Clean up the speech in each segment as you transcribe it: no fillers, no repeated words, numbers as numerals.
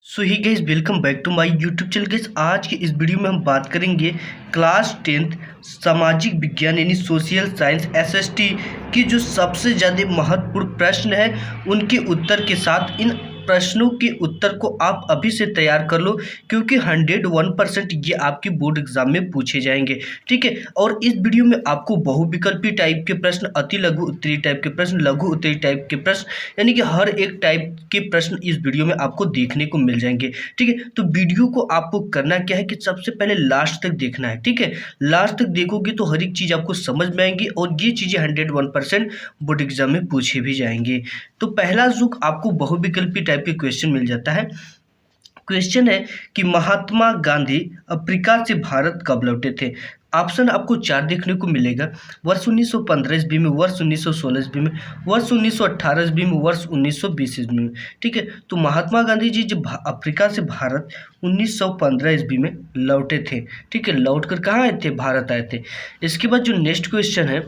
So hi guys, welcome back to my YouTube channel. Guys, आज के इस video में हम बात करेंगे क्लास 10th सामाजिक विज्ञान यानी सोशल साइंस एसएसटी की जो सबसे ज़्यादा महत्वपूर्ण प्रश्न है उनके उत्तर के साथ। इन प्रश्नों के उत्तर को आप अभी से तैयार कर लो क्योंकि 101% ये आपके बोर्ड एग्जाम में पूछे जाएंगे। ठीक है, और इस वीडियो में आपको बहुविकल्पी टाइप के प्रश्न, अति लघु उत्तरीय टाइप के प्रश्न, लघु उत्तरीय टाइप के प्रश्न, यानी कि हर एक टाइप के प्रश्न इस वीडियो में आपको देखने को मिल जाएंगे। ठीक है, तो वीडियो को आपको करना क्या है कि सबसे पहले लास्ट तक देखना है। ठीक है, लास्ट तक देखोगे तो हर एक चीज़ आपको समझ में आएंगी और ये चीज़ें 101% बोर्ड एग्जाम में पूछे भी जाएंगे। तो पहला जुक आपको बहुविकल्पी टाइप के क्वेश्चन मिल जाता है। क्वेश्चन है कि महात्मा गांधी अफ्रीका से भारत कब लौटे थे। ऑप्शन आपको 4 देखने को मिलेगा। वर्ष 1915 ईस्वी में, वर्ष 1916 ईस्वी में, वर्ष 1918 ईस्वी में, वर्ष 1920 ईस्वी में। ठीक है, तो महात्मा गांधी जी जब अफ्रीका से भारत 1915 ईस्वी में लौटे थे। ठीक है, लौट कर कहाँ आए थे? भारत आए थे। इसके बाद जो नेक्स्ट क्वेश्चन है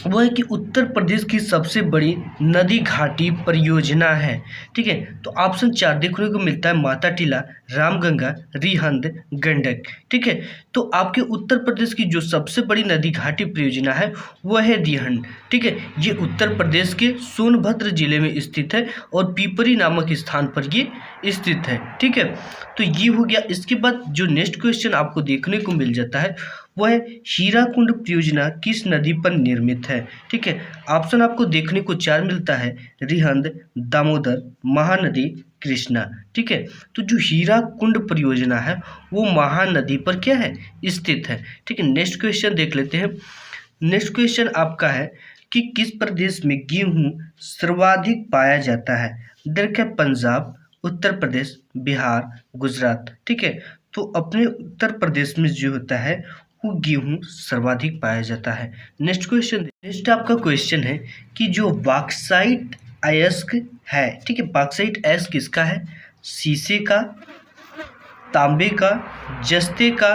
वो है कि उत्तर प्रदेश की सबसे बड़ी नदी घाटी परियोजना है। ठीक है, तो ऑप्शन 4 देखने को मिलता है। माता टीला, रामगंगा, रिहंद, गंडक। ठीक है, तो आपके उत्तर प्रदेश की जो सबसे बड़ी नदी घाटी परियोजना है वह है रिहंद। ठीक है, ये उत्तर प्रदेश के सोनभद्र जिले में स्थित है और पिपरी नामक स्थान पर ये स्थित है। ठीक है, तो ये हो गया। इसके बाद जो नेक्स्ट क्वेश्चन आपको देखने को मिल जाता है वह है हीराकुंड परियोजना किस नदी पर निर्मित है। ठीक है, ऑप्शन आपको देखने को 4 मिलता है। रिहंद, दामोदर, महानदी, कृष्णा। ठीक है, तो जो हीराकुंड परियोजना है वो महानदी पर क्या है? स्थित है। ठीक है, नेक्स्ट क्वेश्चन देख लेते हैं। नेक्स्ट क्वेश्चन आपका है कि किस प्रदेश में गेहूं सर्वाधिक पाया जाता है। देखिए, पंजाब, उत्तर प्रदेश, बिहार, गुजरात। ठीक है, तो अपने उत्तर प्रदेश में जो होता है वो गेहूं सर्वाधिक पाया जाता है। नेक्स्ट क्वेश्चन, नेक्स्ट आपका क्वेश्चन है कि जो बॉक्साइट अयस्क है। ठीक है, बॉक्साइट अयस्क किसका है? शीशे का, तांबे का, जस्ते का,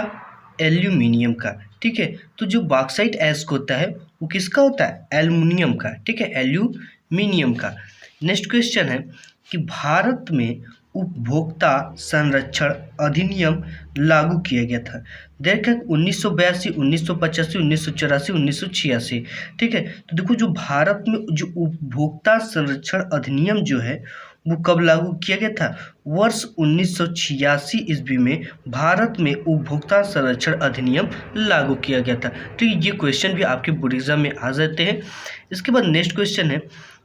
एल्यूमिनियम का। ठीक है, तो जो बॉक्साइट अयस्क होता है वो किसका होता है? एल्युमिनियम का। ठीक है, एल्यूमिनियम का। नेक्स्ट क्वेश्चन है कि भारत में उपभोक्ता संरक्षण अधिनियम लागू किया गया था। देखा 1982, 1985, 1984, 1986। ठीक है, तो देखो जो भारत में जो उपभोक्ता संरक्षण अधिनियम जो है वो कब लागू किया गया था? वर्ष 1986 ईस्वी में भारत में उपभोक्ता संरक्षण अधिनियम लागू किया गया था। तो ये क्वेश्चन भी आपके बोर्ड एग्जाम में आ जाते हैं। इसके बाद नेक्स्ट क्वेश्चन है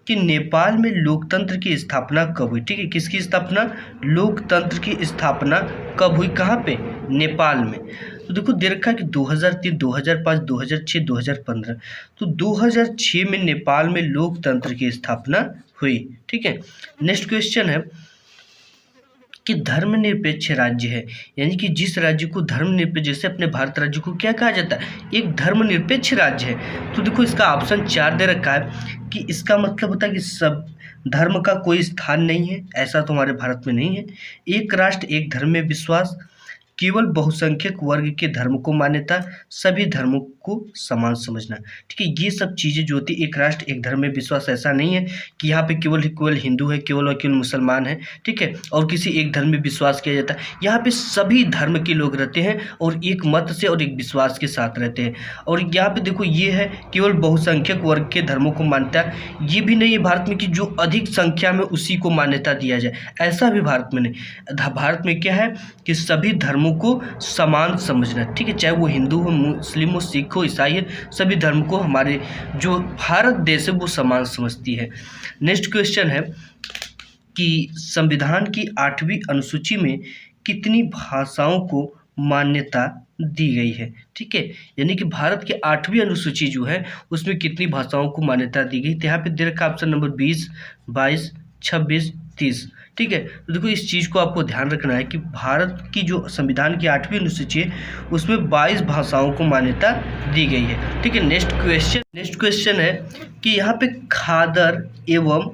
कि नेपाल में लोकतंत्र की स्थापना कब हुई। ठीक है, किसकी स्थापना? लोकतंत्र की स्थापना कब हुई? कहाँ पे? नेपाल में। तो देखो दे रखा है कि 2003, 2005, 2006, 2015। तो 2006 में नेपाल में लोकतंत्र की स्थापना हुई। ठीक है, नेक्स्ट क्वेश्चन है कि धर्मनिरपेक्ष राज्य है, यानी कि जिस राज्य को धर्मनिरपेक्ष, जैसे अपने भारत राज्य को क्या कहा जाता है? एक धर्मनिरपेक्ष राज्य है। तो देखो इसका ऑप्शन 4 दे रखा है कि इसका मतलब होता है कि सब धर्म का कोई स्थान नहीं है। ऐसा तो हमारे भारत में नहीं है। एक राष्ट्र एक धर्म में विश्वास, केवल बहुसंख्यक वर्ग के धर्म को मान्यता, सभी धर्मों को समान समझना। ठीक है, ये सब चीज़ें जो होती है, एक राष्ट्र एक धर्म में विश्वास, ऐसा नहीं है कि यहाँ पे केवल हिंदू है, केवल और केवल मुसलमान है। ठीक है, और किसी एक धर्म में विश्वास किया जाता है। यहाँ पे सभी धर्म के लोग रहते हैं और एक मत से और एक विश्वास के साथ रहते हैं। और यहाँ पे देखो ये है केवल बहुसंख्यक वर्ग के धर्मों को मान्यता, ये भी नहीं है भारत में कि जो अधिक संख्या में उसी को मान्यता दिया जाए, ऐसा भी भारत में नहीं। भारत में क्या है कि सभी धर्मों को समान समझना। ठीक है, चाहे वो हिंदू हो, मुस्लिम हो, सिख हो, ईसाई है, सभी धर्म को हमारे जो भारत देश है वो समान समझती है। नेक्स्ट क्वेश्चन है कि संविधान की 8वीं अनुसूची में कितनी भाषाओं को मान्यता दी गई है। ठीक है, यानी कि भारत की 8वीं अनुसूची जो है उसमें कितनी भाषाओं को मान्यता दी गई। तो यहाँ पे दे रखा ऑप्शन नंबर 20, 22, 26, 30। ठीक है, तो देखो इस चीज़ को आपको ध्यान रखना है कि भारत की जो संविधान की 8वीं अनुसूची है उसमें 22 भाषाओं को मान्यता दी गई है। ठीक है, नेक्स्ट क्वेश्चन है कि यहाँ पे खादर एवं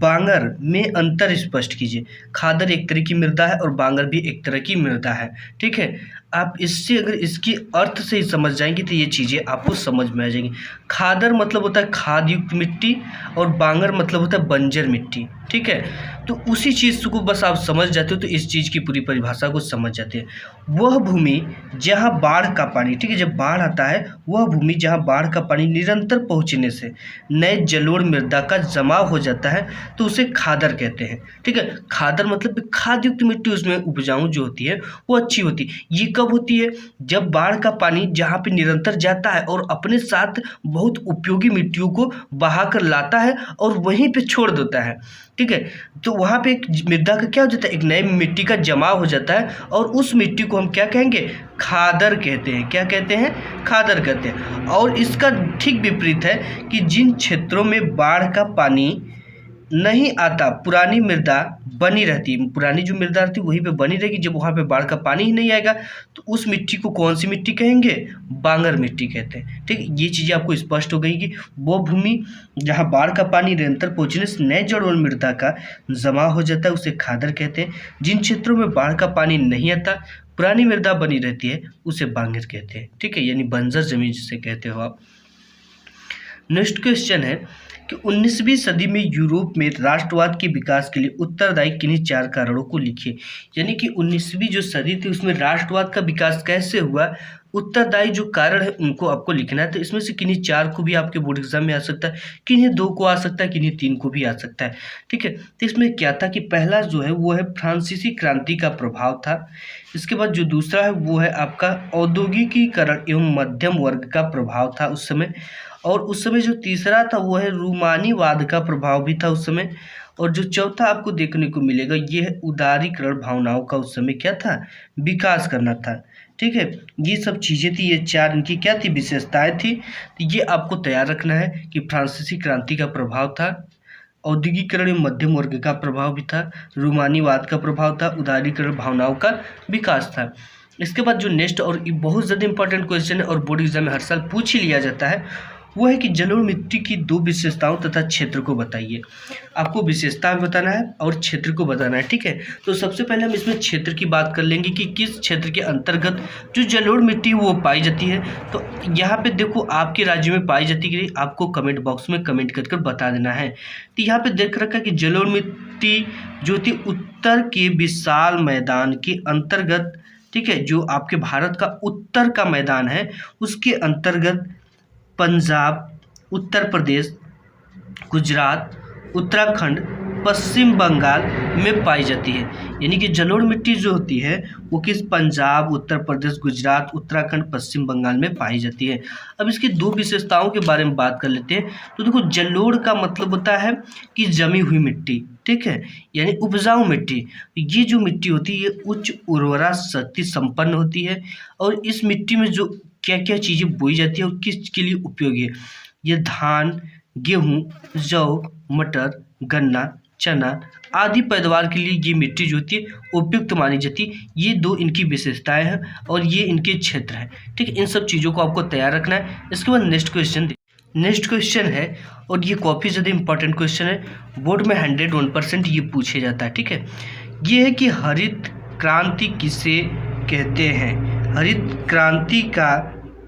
बांगर में अंतर स्पष्ट कीजिए। खादर एक तरह की मृदा है और बांगर भी एक तरह की मृदा है। ठीक है, आप इससे अगर इसकी अर्थ से ही समझ जाएंगे तो ये चीज़ें आपको समझ में आ जाएंगी। खादर मतलब होता है खाद युक्त मिट्टी और बांगर मतलब होता है बंजर मिट्टी। ठीक है, तो उसी चीज़ को बस आप समझ जाते हो तो इस चीज़ की पूरी परिभाषा को समझ जाते हैं। वह भूमि जहाँ बाढ़ का पानी, ठीक है, जब बाढ़ आता है वह भूमि जहाँ बाढ़ का पानी निरंतर पहुँचने से नए जलोढ़ मृदा का जमाव हो जाता है तो उसे खादर कहते हैं। ठीक है, खादर मतलब खाद युक्त मिट्टी, उसमें उपजाऊ जो होती है वो अच्छी होती है। ये कब होती है? जब बाढ़ का पानी जहाँ पे निरंतर जाता है और अपने साथ बहुत उपयोगी मिट्टियों को बहा कर लाता है और वहीं पे छोड़ देता है। ठीक है, तो वहाँ पे एक मृदा का क्या हो जाता है, एक नई मिट्टी का जमाव हो जाता है और उस मिट्टी को हम क्या कहेंगे? खादर कहते हैं। क्या कहते हैं? खादर कहते हैं। और इसका ठीक विपरीत है कि जिन क्षेत्रों में बाढ़ का पानी नहीं आता पुरानी मृदा बनी रहती है। पुरानी जो मृदा रहती है वहीं पे बनी रहेगी। जब वहाँ पे बाढ़ का पानी ही नहीं आएगा तो उस मिट्टी को कौन सी मिट्टी कहेंगे? बांगर मिट्टी कहते हैं। ठीक है, ये चीज़ें आपको स्पष्ट हो गई कि वो भूमि जहाँ बाढ़ का पानी निरंतर पहुँचने से नए जड़ और मृदा का जमा हो जाता है उसे खादर कहते हैं। जिन क्षेत्रों में बाढ़ का पानी नहीं आता पुरानी मृदा बनी रहती है उसे बांगर कहते हैं। ठीक है, यानी बंजर जमीन जिसे कहते हो आप। नेक्स्ट क्वेश्चन है कि 19वीं सदी में यूरोप में राष्ट्रवाद के विकास के लिए उत्तरदायी किन्हीं 4 कारणों को लिखिए। यानी कि 19वीं जो सदी थी उसमें राष्ट्रवाद का विकास कैसे हुआ, उत्तरदायी जो कारण है उनको आपको लिखना है। तो इसमें से किन्हीं 4 को भी आपके बोर्ड एग्जाम में आ सकता है, किन्हीं 2 को आ सकता है, किन्हीं 3 को भी आ सकता है। ठीक है, तो इसमें क्या था कि पहला जो है वो है फ्रांसीसी क्रांति का प्रभाव था। इसके बाद जो दूसरा है वो है आपका औद्योगिकीकरण एवं मध्यम वर्ग का प्रभाव था उस समय। और उस समय जो तीसरा था वो है रूमानीवाद का प्रभाव भी था उस समय। और जो चौथा आपको देखने को मिलेगा ये है उदारीकरण भावनाओं का उस समय क्या था? विकास करना था। ठीक है, ये सब चीज़ें थी, ये 4 इनकी क्या थी? विशेषताएं थी। तो ये आपको तैयार रखना है कि फ्रांसीसी क्रांति का प्रभाव था, औद्योगिकरण एवं मध्यम वर्ग का प्रभाव भी था, रूमानीवाद का प्रभाव था, उदारीकरण भावनाओं का विकास था। इसके बाद जो नेक्स्ट और बहुत ज़्यादा इंपॉर्टेंट क्वेश्चन है और बोर्ड एग्जाम में हर साल पूछ ही लिया जाता है वो है कि जलोढ़ मिट्टी की 2 विशेषताओं तथा क्षेत्र को बताइए। आपको विशेषता भी बताना है और क्षेत्र को बताना है। ठीक है, तो सबसे पहले हम इसमें क्षेत्र की बात कर लेंगे कि किस क्षेत्र के अंतर्गत जो जलोढ़ मिट्टी वो पाई जाती है। तो यहाँ पे देखो आपके राज्य में पाई जाती है, आपको कमेंट बॉक्स में कमेंट कर बता देना है। तो यहाँ पे देख रखा है कि जलोढ़ मिट्टी जो थी उत्तर के विशाल मैदान के अंतर्गत, ठीक है, जो आपके भारत का उत्तर का मैदान है उसके अंतर्गत पंजाब, उत्तर प्रदेश, गुजरात, उत्तराखंड, पश्चिम बंगाल में पाई जाती है। यानी कि जलोढ़ मिट्टी जो होती है वो किस पंजाब, उत्तर प्रदेश, गुजरात, उत्तराखंड, पश्चिम बंगाल में पाई जाती है। अब इसकी 2 विशेषताओं के बारे में बात कर लेते हैं। तो देखो जलोढ़ का मतलब होता है कि जमी हुई मिट्टी, ठीक है, यानी उपजाऊ मिट्टी। ये जो मिट्टी होती है ये उच्च उर्वरा शक्ति संपन्न होती है और इस मिट्टी में जो क्या क्या चीज़ें बोई जाती है और किस के लिए उपयोगी है। ये धान, गेहूँ, जौ, मटर, गन्ना, चना आदि पैदावार के लिए ये मिट्टी जो होती है उपयुक्त मानी जाती है। ये 2 इनकी विशेषताएं हैं और ये इनके क्षेत्र हैं। ठीक है, इन सब चीज़ों को आपको तैयार रखना है। इसके बाद नेक्स्ट क्वेश्चन है और ये काफ़ी ज़्यादा इंपॉर्टेंट क्वेश्चन है, बोर्ड में 101% ये पूछे जाता है। ठीक है, ये है कि हरित क्रांति किसे कहते हैं। हरित क्रांति का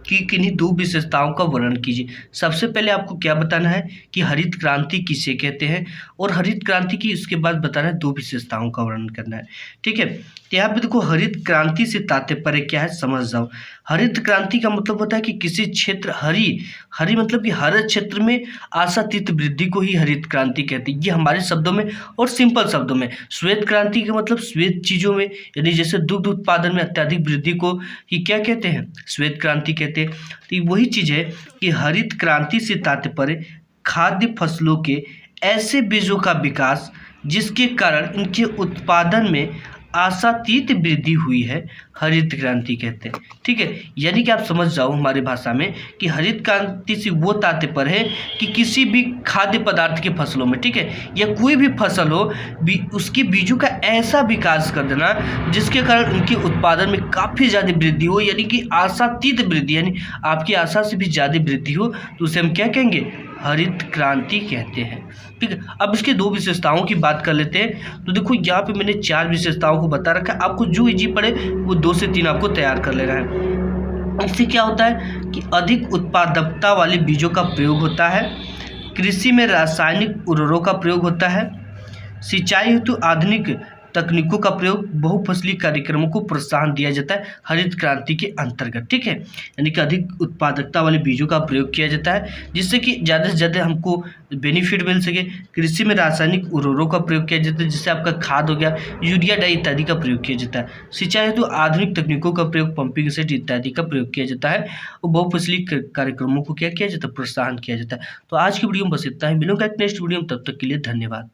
की किन्हीं 2 विशेषताओं का वर्णन कीजिए। सबसे पहले आपको क्या बताना है कि हरित क्रांति किसे कहते हैं और हरित क्रांति की उसके बाद बताना है 2 विशेषताओं का वर्णन करना है। ठीक है, तो यहाँ पे देखो हरित क्रांति से तात्पर्य क्या है समझ जाओ। हरित क्रांति का मतलब होता है कि किसी क्षेत्र हरी मतलब कि हर क्षेत्र में आशातीत वृद्धि को ही हरित क्रांति कहते हैं। ये हमारे शब्दों में और सिंपल शब्दों में। श्वेत क्रांति का मतलब श्वेत चीज़ों में, यानी जैसे दुग्ध उत्पादन में अत्यधिक वृद्धि को ही क्या कहते हैं? श्वेत क्रांति कहते हैं। तो वही चीज़ है कि हरित क्रांति से तात्पर्य खाद्य फसलों के ऐसे बीजों का विकास जिसके कारण इनके उत्पादन में आशातीत वृद्धि हुई है, हरित क्रांति कहते हैं। ठीक है, यानी कि आप समझ जाओ हमारी भाषा में कि हरित क्रांति से वो तात्पर्य है कि किसी भी खाद्य पदार्थ के फसलों में, ठीक है, या कोई भी फसल हो उसके बीजों का ऐसा विकास कर देना जिसके कारण उनके उत्पादन में काफ़ी ज़्यादा वृद्धि हो, यानी कि आशातीत वृद्धि, यानी आपकी आशा से भी ज़्यादा वृद्धि हो, तो उसे हम क्या कहेंगे? हरित क्रांति कहते हैं। ठीक है, अब इसके 2 विशेषताओं की बात कर लेते हैं। तो देखो यहाँ पे मैंने 4 विशेषताओं को बता रखा है, आपको जो इजी पड़े वो 2 से 3 आपको तैयार कर लेना है। इससे क्या होता है कि अधिक उत्पादकता वाले बीजों का प्रयोग होता है, कृषि में रासायनिक उर्वरकों का प्रयोग होता है, सिंचाई हेतु आधुनिक तकनीकों का प्रयोग, बहुफसली कार्यक्रमों को प्रोत्साहन दिया जाता है हरित क्रांति के अंतर्गत। ठीक है, यानी कि अधिक उत्पादकता वाले बीजों का प्रयोग किया जाता है जिससे कि ज़्यादा से ज़्यादा हमको बेनिफिट मिल सके। कृषि में रासायनिक उर्वरकों का प्रयोग किया जाता है, जिससे आपका खाद हो गया, यूरिया डाई इत्यादि का प्रयोग किया जाता है। सिंचाई हेतु आधुनिक तकनीकों का प्रयोग, पंपिंग सेट इत्यादि का प्रयोग किया जाता है और बहुफसली कार्यक्रमों को क्या किया जाता है, प्रोत्साहन किया जाता है। तो आज की वीडियो में बस इतना ही, मिलूंगा एक नेक्स्ट वीडियो में, तब तक के लिए धन्यवाद।